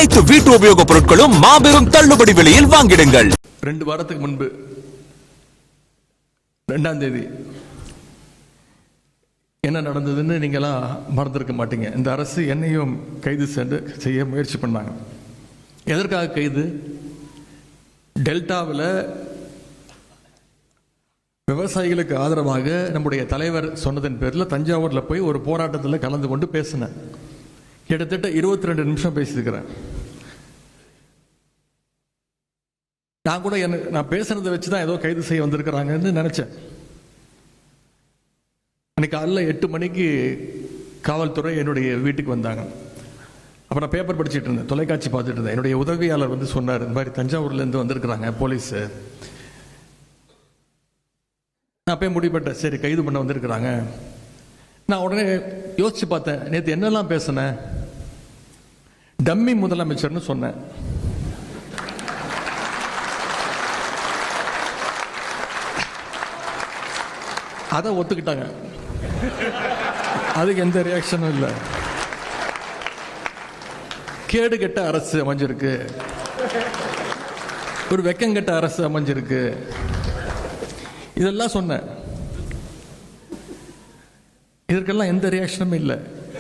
அனைத்து வீட்டு உபயோகப் பொருட்களும் மாபெரும் தள்ளுபடி விலையில் வாங்கிடுங்கள். 2 வாரத்துக்கு முன்பு 2ஆம் தேதி என்ன நடந்ததுன்னு நீங்களாம் மறந்துருக்க மாட்டீங்க. இந்த அரசு என்னையும் கைது செய்ய முயற்சி பண்ணாங்க. எதற்காக கைது? டெல்டாவில் விவசாயிகளுக்கு ஆதரவாக நம்முடைய தலைவர் சொன்னதன் பேரில் தஞ்சாவூரில் போய் ஒரு போராட்டத்தில் கலந்து கொண்டு பேசினேன். கிட்டத்தட்ட 22 நிமிஷம் பேசியிருக்கிறேன். நான் கூட நான் பேசுனதை வச்சு தான் ஏதோ கைது செய்ய வந்திருக்கிறாங்கன்னு நினைச்சேன். அன்னைக்கு காலைல 8 மணிக்கு காவல்துறை என்னுடைய வீட்டுக்கு வந்தாங்க. அப்போ நான் பேப்பர் படிச்சுட்டு இருந்தேன், தொலைக்காட்சி பார்த்துட்டு இருந்தேன். என்னுடைய உதவியாளர் வந்து சொன்னார், இந்த மாதிரி தஞ்சாவூர்லேருந்து வந்திருக்கிறாங்க போலீஸு. நான் போய் முடிப்பட்டேன், சரி கைது பண்ண வந்திருக்கிறாங்க. நான் உடனே யோசிச்சு பார்த்தேன், நேற்று என்னெல்லாம் பேசினேன். டம்மி முதலமைச்சர்னு சொன்னேன். அதை ஒத்துக்கிட்டாங்க. அதுக்கு எந்த ரியாக்ஷனும் இல்லை. கேடு கெட்ட அரசு அமைஞ்சிருக்கு, ஒரு வெக்கங்கெட்ட அரசு அமைஞ்சிருக்கு, இதெல்லாம் சொன்னேன். இதற்கெல்லாம் எந்த ரியாக்ஷனும் இல்லை.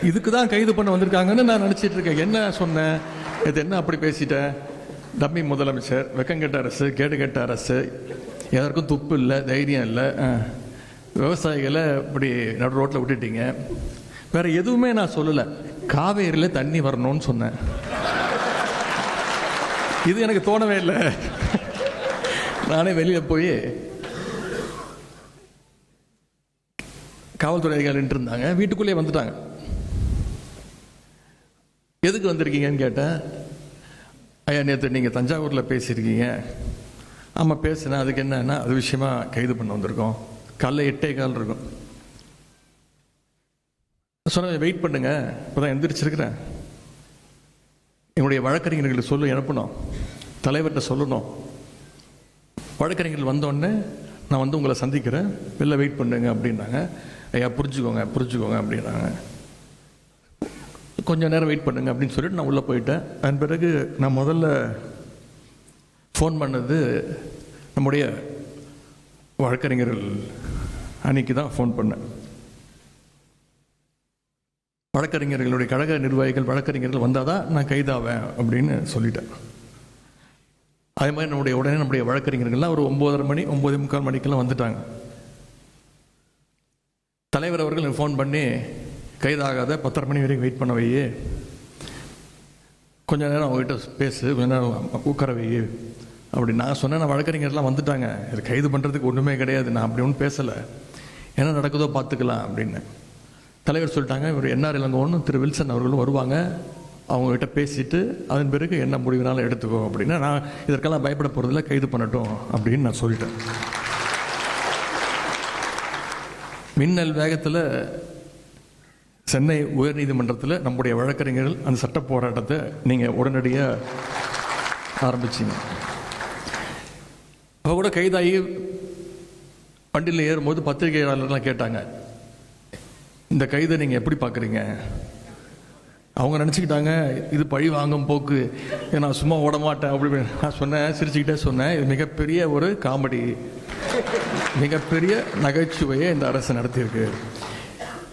இதுக்கு தான் கைது பண்ண வந்திருக்காங்கன்னு நான் நினைச்சிட்டு இருக்கேன். என்ன சொன்னேன்? இது என்ன அப்படி பேசிட்டேன்? டம்மி முதலமைச்சர், வெக்கங்கெட்ட அரசு, கேடு கெட்ட அரசு, எதற்கும் துப்பு இல்லை, தைரியம் இல்லை, விவசாயிகளை இப்படி நடு ரோட்டில் விட்டுட்டீங்க. வேற எதுவுமே நான் சொல்லலை. காவேரியில் தண்ணி வரணும்னு சொன்னேன். இது எனக்கு தோணவே இல்லை. நானே வெளியே போய் காவல்துறை அதிகாரி இருந்தாங்க, வீட்டுக்குள்ளேயே வந்துட்டாங்க. எதுக்கு வந்திருக்கீங்கன்னு கேட்டேன். ஐயா, நேற்று நீங்கள் தஞ்சாவூரில் பேசியிருக்கீங்க. ஆமாம் பேசுனேன். அதுக்கு என்னன்னா, அது விஷயமா கைது பண்ண வந்திருக்கோம். காலைல 8:15 இருக்கும். சொன்ன வெயிட் பண்ணுங்க, இப்போதான் எந்திரிச்சிருக்கிறேன். என்னுடைய வழக்கறிஞர்களுக்கு அனுப்பணும், தலைவர்கிட்ட சொல்லணும். வழக்கறிஞர்கள் வந்தோடனே நான் வந்து உங்களை சந்திக்கிறேன், வெளில வெயிட் பண்ணுங்க அப்படின்னாங்க. ஐயா புரிஞ்சுக்கோங்க அப்படின்னாங்க. கொஞ்சம் நேரம் வெயிட் பண்ணுங்க அப்படின்னு சொல்லிட்டு நான் உள்ளே போயிட்டேன். அதன் பிறகு நான் முதல்ல ஃபோன் பண்ணது நம்முடைய வழக்கறிஞர்கள் அன்னைக்கு தான் ஃபோன் பண்ணேன். வழக்கறிஞர்களுடைய கழக நிர்வாகிகள் வழக்கறிஞர்கள் வந்தால் தான் நான் கைதாவேன் அப்படின்னு சொல்லிட்டேன். அதே மாதிரி உடனே நம்முடைய வழக்கறிஞர்கள்லாம் ஒரு 9:30 மணி 9:45 மணிக்கெல்லாம் வந்துட்டாங்க. தலைவர் அவர்கள் ஃபோன் பண்ணி, கைதாகாத 10:30 மணி வரைக்கும் வெயிட் பண்ண வையே, கொஞ்ச நேரம் அவங்ககிட்ட பேசு, கொஞ்ச நேரம் உட்கார வையே அப்படி நான் சொன்னேன். நான் வழக்கறிஞர்லாம் வந்துட்டாங்க, இது கைது பண்ணுறதுக்கு ஒன்றுமே கிடையாது, நான் அப்படி ஒன்றும் பேசலை, என்ன நடக்குதோ பார்த்துக்கலாம் அப்படின்னு. தலைவர் சொல்லிட்டாங்க, இவர் என்ஆர் இளங்கோவனும் திரு வில்சன் அவர்களும் வருவாங்க, அவங்ககிட்ட பேசிட்டு அதன் பிறகு என்ன முடிவுனாலும் எடுத்துக்கோ அப்படின்னா, நான் இதற்கெல்லாம் பயப்பட போகிறதில்ல, கைது பண்ணட்டும் அப்படின்னு நான் சொல்லிட்டேன். மின்னல் வேகத்தில் சென்னை உயர்நீதிமன்றத்தில் நம்முடைய வழக்கறிஞர்கள் அந்த சட்ட போராட்டத்தை நீங்கள் உடனடியாக ஆரம்பிச்சிங்க. அவ கூட கைதாகி வண்டியில் ஏறும்போது பத்திரிகையாளர்லாம் கேட்டாங்க, இந்த கைதை நீங்கள் எப்படி பார்க்குறீங்க? அவங்க நினச்சிக்கிட்டாங்க இது பழி வாங்கும் போக்கு, நான் சும்மா ஓட மாட்டேன் அப்படி. நான் சொன்னேன், சிரிச்சுக்கிட்டே சொன்னேன், இது மிகப்பெரிய ஒரு காமெடி, மிகப்பெரிய நகைச்சுவையை இந்த அரசு நடத்தியிருக்கு.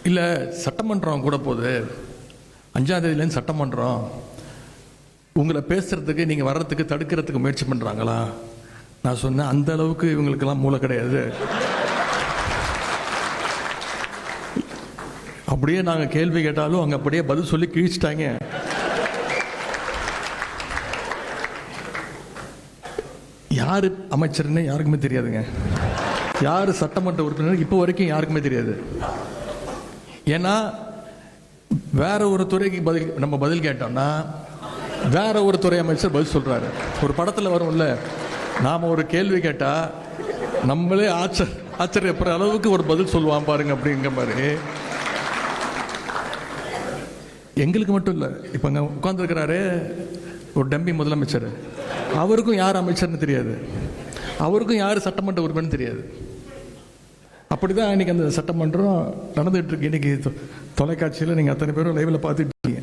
இல்லை சட்டமன்றம் கூட போகுது, 5ஆம் தேதியிலேருந்து சட்டமன்றம், உங்களை பேசுறதுக்கு நீங்கள் வர்றதுக்கு தடுக்கிறதுக்கு முயற்சி பண்ணுறாங்களா? நான் சொன்னேன், அந்த அளவுக்கு இவங்களுக்கெல்லாம் மூளை கிடையாது. அப்படியே நாங்கள் கேள்வி கேட்டாலும் அவங்க அப்படியே பதில் சொல்லி கிழிச்சிட்டாங்க. யாரு அமைச்சர்னு யாருக்குமே தெரியாதுங்க, யாரு சட்டமன்ற உறுப்பினர் இப்போ வரைக்கும் யாருக்குமே தெரியாது. ஏன்னா வேற ஒரு துறைக்கு நம்ம பதில் கேட்டோம்னா வேற ஒரு துறை அமைச்சர் பதில் சொல்றாரு. ஒரு படத்துல வரும்ல, நாம ஒரு கேள்வி கேட்டா நம்மளே ஆச்சரியப்படுற அளவுக்கு ஒரு பதில் சொல்லுவான் பாருங்க அப்படிங்கிற மாதிரி. எங்களுக்கு மட்டும் இல்லை, இப்போ அங்கே உட்கார்ந்துருக்கிறாரு ஒரு டம்மி முதலமைச்சர், அவருக்கும் யார் அமைச்சர்னு தெரியாது, அவருக்கும் யார் சட்டமன்ற உறுப்பினர் தெரியாது. அப்படிதான் இன்னைக்கு அந்த சட்டமன்றம் நடந்துகிட்டு இருக்கு. இன்னைக்கு தொலைக்காட்சியில் நீங்கள் அத்தனை பேரும் லைவில் பார்த்துட்டு இருக்கீங்க.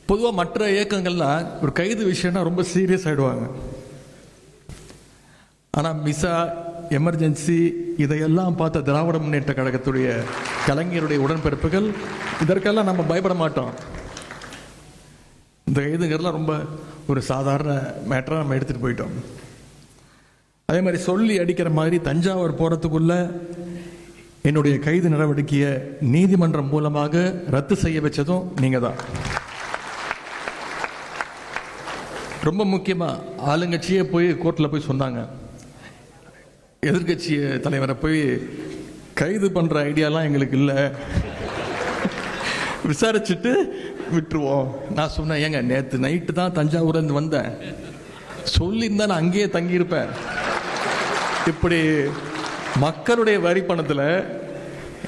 பொதுவாக மற்ற இயக்கங்கள்லாம் ஒரு கைது விஷயம்னா ரொம்ப சீரியஸ் ஆயிடுவாங்க. ஆனால் மிசா, எமர்ஜென்சி இதையெல்லாம் பார்த்த திராவிட முன்னேற்ற கழகத்துடைய கலைஞருடைய உடன்பிறப்புகள் இதற்கெல்லாம் நம்ம பயப்பட மாட்டோம். இந்த கைதுங்கிறதுலாம் ரொம்ப ஒரு சாதாரண மேட்டராக நம்ம எடுத்துகிட்டு போயிட்டோம். அதே மாதிரி சொல்லி அடிக்கிற மாதிரி தஞ்சாவூர் போகிறதுக்குள்ள என்னுடைய கைது நடவடிக்கையை நீதிமன்றம் மூலமாக ரத்து செய்ய வச்சதும் நீங்கள் தான். ரொம்ப முக்கியமாக ஆளுங்கட்சியே போய் கோர்ட்டில் போய் சொன்னாங்க. எதிர்கட்சி தலைவரை போய் கைது பண்ணுற ஐடியாலாம் எங்களுக்கு இல்லை, விசாரிச்சுட்டு விட்டுருவோம். நான் சொன்னேன், ஏங்க நேற்று நைட்டு தான் தஞ்சாவூர்லேருந்து வந்தேன், சொல்லியிருந்தா நான் அங்கேயே தங்கியிருப்பேன். இப்படி மக்களுடைய வரி பணத்தில்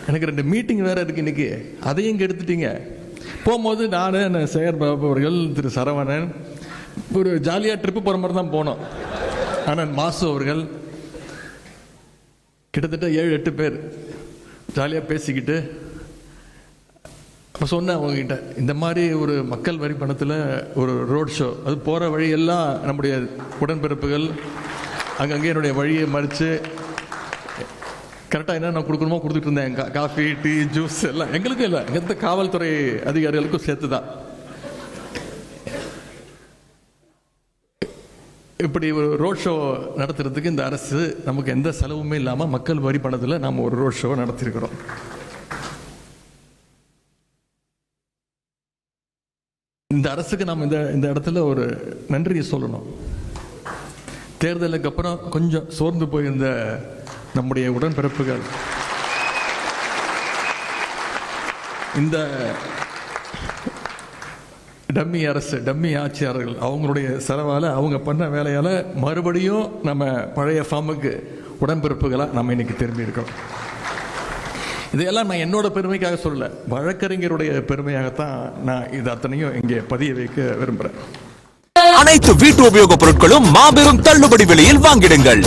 எனக்கு 2 மீட்டிங் வேற இருக்கு இன்னைக்கு, அதையும் இங்கே எடுத்துட்டீங்க. போகும்போது நான் சேகர் பாபு அவர்கள், திரு சரவணன் ஒரு ஜாலியாக ட்ரிப்பு போகிற மாதிரி தான் போனோம். ஆனால் மாசு அவர்கள் கிட்டத்தட்ட 7-8 பேர் ஜாலியாக பேசிக்கிட்டு அப்போ சொன்னேன் அவங்ககிட்ட, இந்த மாதிரி ஒரு மக்கள் வரி பணத்தில் ஒரு ரோட் ஷோ, அது போகிற வழியெல்லாம் நம்முடைய உடன்பிறப்புகள் அங்கங்கே என்னுடைய வழியை மறித்து கரெக்டாக என்ன நான் கொடுக்கணுமோ கொடுத்துட்டு இருந்தேன். காஃபி, டீ, ஜூஸ் எல்லாம் எங்களுக்கும் இல்லை, எந்த காவல்துறை அதிகாரிகளுக்கும் சேர்த்து தான். இப்படி ஒரு ரோட் ஷோ நடத்துறதுக்கு இந்த அரசு நமக்கு எந்த செலவுமே இல்லாமல் மக்கள் வரி பணத்தில் நாம் ஒரு ரோட் ஷோ நடத்தியிருக்கிறோம். இந்த அரசுக்கு நாம் இந்த இடத்துல ஒரு நன்றியை சொல்லணும். தேர்தலுக்கு அப்புறம் கொஞ்சம் சோர்ந்து போயிருந்த நம்முடைய உடன்பிறப்புகள் இந்த டம்மி அரசு, டம்மி ஆட்சியாளர்கள் அவங்களுடைய செலவால், அவங்க பண்ண வேலையால் மறுபடியும் நம்ம பழைய ஃபார்முக்கு உடன்பிறப்புகளாக நம்ம இன்னைக்கு திரும்பி இருக்கோம். இதையெல்லாம் நான் என்னோட பெருமைக்காக சொல்லல, வழக்கறிஞருடைய பெருமையாகத்தான் நான் இது அத்தனையும் இங்கே பதிய வைக்க விரும்புகிறேன். அனைத்து வீட்டு உபயோகப் பொருட்களும் மாபெரும் தள்ளுபடி விலையில் வாங்கிடுங்கள்.